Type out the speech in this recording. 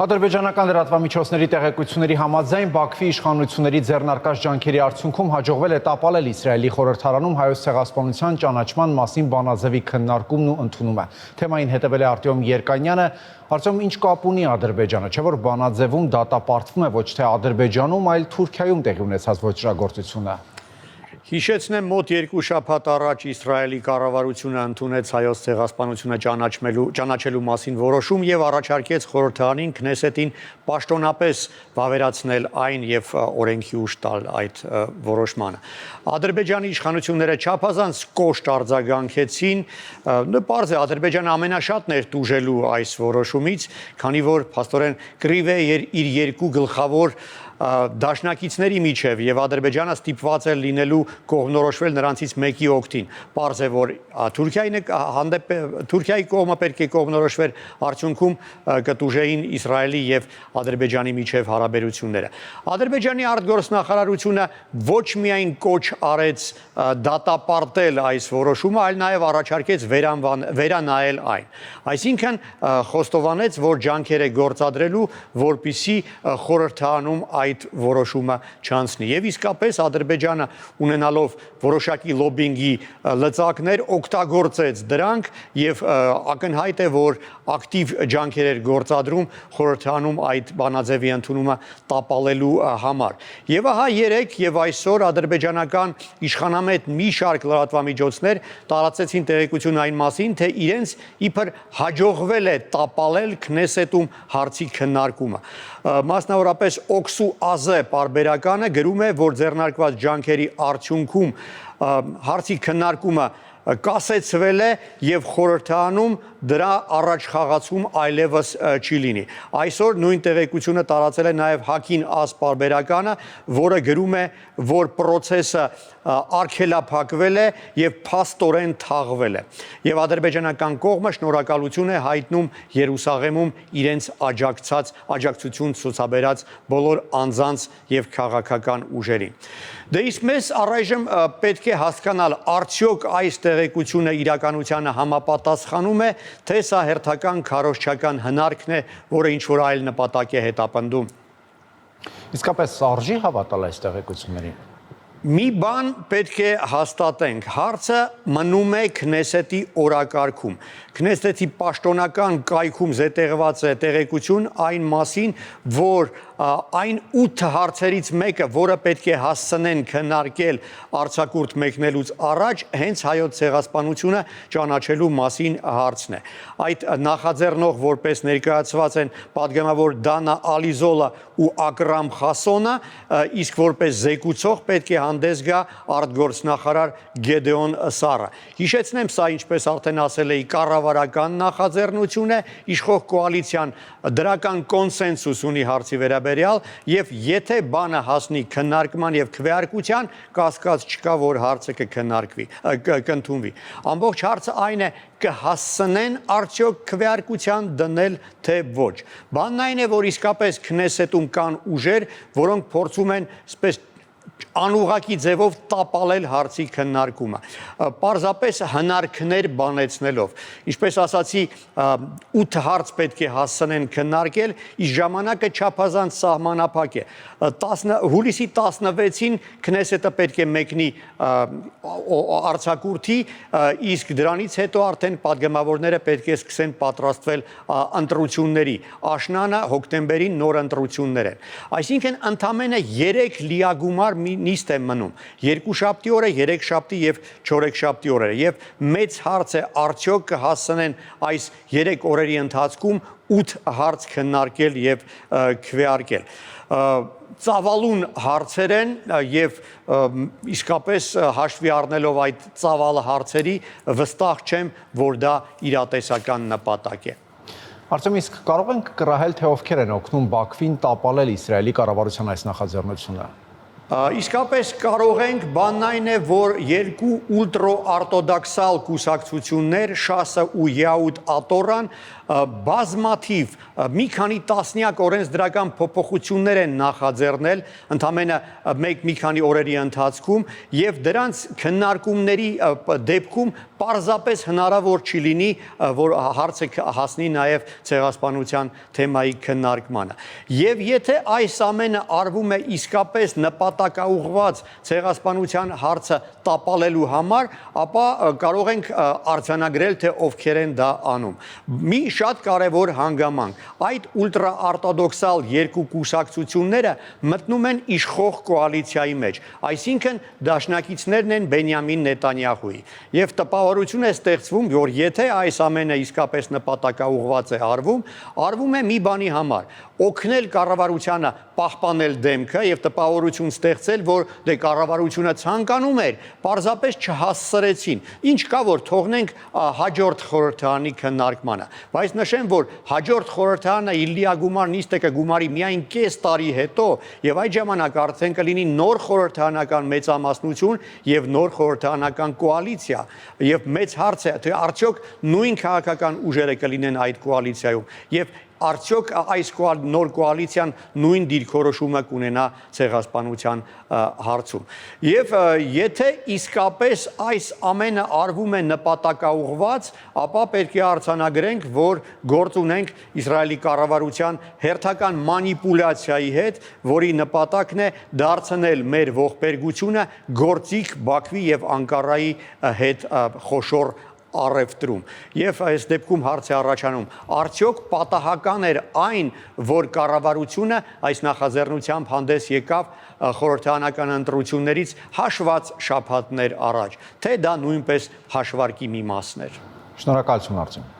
Ադրբեջանական լրատվամիջոցների տեղեկությունների համաձայն Բաքվի իշխանությունների ձեռնարկած ջանքերի արդյունքում հաջողվել է տապալել Իսրայելի խորհրդարանում Հայոց ցեղասպանության ճանաչման մասին բանաձևի քննարկումն ու ընդունումը։ Թեմային հետևել է Արտյոմ Երկանյանը։ Արտյոմ, ինչ կապ ունի Ադրբեջանը, չէ՞ որ բանաձևում դատապարտվում է ոչ թե Ադրբեջանում, այլ Թուրքիայում տեղի ունեցած ոճրագործությունը։ Հիշեցնեմ, մոտ 2 շաբաթ առաջ Իսրայելի կառավարությունը ընդունեց Հայոց ցեղասպանությունը ճանաչելու մասին որոշում եւ առաջարկեց խորհրդարանին Քնեսետին պաշտոնապես վավերացնել այն եւ օրենքի ուժ տալ այդ որոշմանը։ Ադրբեջանի իշխանությունները չափազանց կոշտ արձագանքեցին, պարզ է, Ադրբեջանը ամենաշատն էր տուժելու այս որոշումից, քանի որ փաստորեն կռիվ է իր երկու գլխավոր դաշնակիցների միջև եւ Ադրբեջանը ստիպված է լինելու կողմնորոշվել նրանցից մեկի օգտին։ Պարզ է, որ Թուրքիայի կողմը պետք է կողմնորոշվեր, արդյունքում կտուժեին Իսրայելի եւ Ադրբեջանի միջև հարաբերությունները։ Ադրբեջանի արտգործնախարարությունը ոչ միայն կոչ արեց դատապարտել այս որոշումը, այլ նաեւ առաջարկեց վերանայել այն։ Այսինքն խոստովանեց, որ ջանքեր է գործադրելու, որպիսի խորհրդարանում այդ որոշումը չանցնի։ Եվ իսկապես Ադրբեջանը ունենալով որոշակի լոբինգի լծակներ օգտագործեց դրանք եւ ակնհայտ է, որ ակտիվ ջանքեր էր գործադրում խորհրդարանում այդ բանաձևի ընդունումը տապալելու համար։ Եվ ահա երեկ եւ այսօր ադրբեջանական իշխանամետ մի շարք լրատվամիջոցներ տարածեցին տեղեկություն այն մասին, թե իրենց իբր հաջողվել է տապալել Քնեսետում հարցի քննարկումը։ Մասնավորապես Օքսու Ազե պարբերականը գրում է, որ ձեռնարկված ջանքերի արդյունքում հարցի քննարկումը կասեցվել է եւ խորհրդարանում դրա առաջխաղացում այլևս չի լինի։ Այսօր նույն տեղեկությունը տարածել է նաեւ Հակին Ազ պարբերականը, որը գրում է, որ process-ը արգելափակվել է եւ փաստորեն թաղվել է։ Եվ ադրբեջանական կողմը շնորհակալություն է հայտնում Երուսաղեմում իրենց աջակցություն ցուցաբերած բոլոր անձանց եւ քաղաքական ուժերին։ Դե իսկ մեզ առայժմ պետք է հասկանալ, արդյոք այս տեղեկությունը իրականությանը համապատասխանում է, թե սա հերթական քարոզչական հնարքն է, որը ինչ-որ այլ նպատակ է հետապնդում։ Իսկապես արժի հավատալ այս տեղեկություններին։ Մի բան պետք է հաստատենք, հարցը մնում է Քնեսետի օրակարգում։ Քնեսետի պաշտոնական կայքում զետեղված է տեղեկություն այն մասին, որ այն 8 հարցերից մեկը, որը պետք է հասցնեն քննարկել արձակուրդ մեկնելուց առաջ, հենց Հայոց ցեղասպանությունը ճանաչելու մասին հարցն է։ Այդ նախաձեռնող որպես ներկայացված են падգամավոր Դանա Ալիզոլը ու Ակրամ Խասոնը, իսկ որպես զեկուցող պետք է հանդես գա արտգործնախարար Գեդեոն Սարը։ Հիշեցնեմ, սա ինչպես արդեն ասել էի, կառավարական նախաձեռնություն է, իշխող կոալիցիան դրական կոնսենսուս ունի հարցի վերաբերյալ եւ եթե բանը հասնի քննարկման եւ քվեարկության, կասկած չկա, որ հարցը կընդունվի։ Ամբողջ հարցը այն է, կհասցնեն արդյոք քվեարկության դնել, թե ոչ։ Բանն այն է, որ իսկապես Քնեսետում կան ուժեր, որոնք փորձում են այսպես անուղակի ձևով տապալել հարցի քննարկումը, պարզապես հնարքներ բանեցնելով։ Ինչպես ասացի, 8 հարց պետք է հասցնեն քննարկել, իսկ ժամանակը չափազանց սահմանափակ է։ Հուլիսի 16-ին Քնեսետը պետք է մեկնի արձակուրդի, իսկ դրանից հետո արդեն падգամավորները պետք է սկսեն պատրաստվել ընտրությունների։ Աշնանը հոկտեմբերին նոր ընտրություններ են։ Այսինքն ընդամենը 3 լիագումար նիստ է մնում, 2 շաբթի օրը, 3 շաբթի եւ 4 շաբթի օրերը եւ մեծ հարց է արդյոք կհասցնեն այս 3 օրերի ընթացքում 8 հարց քննարկել եւ քվեարկել։ Ծավալուն հարցեր են եւ իսկապես հաշվի առնելով այդ ծավալը հարցերի վստահ չեմ, որ դա իրատեսական նպատակ է։ Արտեմ, իսկ կարող ենք կռահել, թե ովքեր են օգնում Բաքվին տապալել Իսրայելի կառավարության այս նախաձեռնությունը։ Իսկապես կարող ենք, բանն այն է, որ երկու ուլտրաօրթոդոքսալ կուսակցություններ, ՇԱՍ-ը ու ԵԱՈՒԴ ԱՏՕՌ-ն բազմաթիվ մի քանի տասնյակ օրենսդրական փոփոխություններ են նախաձեռնել ընդամենը մի քանի օրերի ընթացքում եւ դրանց քննարկումների դեպքում պարզապես հնարավոր չի լինի, որ հարցը հասնի նաեւ ցեղասպանության թեմայի քննարկմանը։ Եվ եթե այս ամենը արվում է իսկապես նպատակաուղղված ցեղասպանության հարցը տապալելու համար, ապա կարող ենք արձանագրել, թե ովքեր են դա անում։ Մի շատ կարևոր հանգամանք, այդ ուլտրաօրթոդոքսալ երկու կուսակցությունները մտնում են իշխող կոալիցիայի մեջ, այսինքն դաշնակիցներն են Բենյամին Նետանյահուի։ Եվ տպավորություն է ստեղծվում, որ եթե այս ամենը իսկապես նպատակաուղղված է արվում է մի բանի համար, օգնել կառավարությանը պահպանել դեմքը եւ տպավորություն ստեղծել, որ դե կառավարությունը ցանկանում էր, պարզապես չհասցրեցին։ Ինչ կա, որ թողնենք հաջորդ խորհրդարանի քննարկմանը։ Բայց նշեմ, որ հաջորդ խորհրդարանը Իլիա գումար նիստը կգումարի միայն կես տարի հետո եւ այդ ժամանակ արդեն կլինի նոր խորհրդարանական մեծամասնություն եւ նոր խորհրդարանական կոալիցիա եւ մեծ հարց է, թե արդյոք նույն քաղաքական ուժերը կլինեն այդ կոալիցիայում եւ արդյոք այս նոր կոալիցիան նույն դիրքորոշումը կունենա ցեղասպանության հարցում։ Եվ եթե իսկապես այս ամենը արվում է նպատակաուղղված, ապա պետք է արձանագրենք, որ գործ ունենք Իսրայելի կառավարության հերթական մանիպուլյացիայի հետ, որի նպատակն է դարձնել մեր ողբերգությունը գործիք Բաքվի եւ Անկարայի հետ խոշոր առևտրում։ Եվ այս դեպքում հարց է առաջանում, արդյոք պատահական էր այն, որ կառավարությունը այս նախաձեռնությամբ հանդես եկավ խորհրդարանական ընտրություններից հաշված շաբաթներ առաջ, թե դա նույնպես հաշվարկի մի մասն էր։ Շնորհակալություն, Արտем։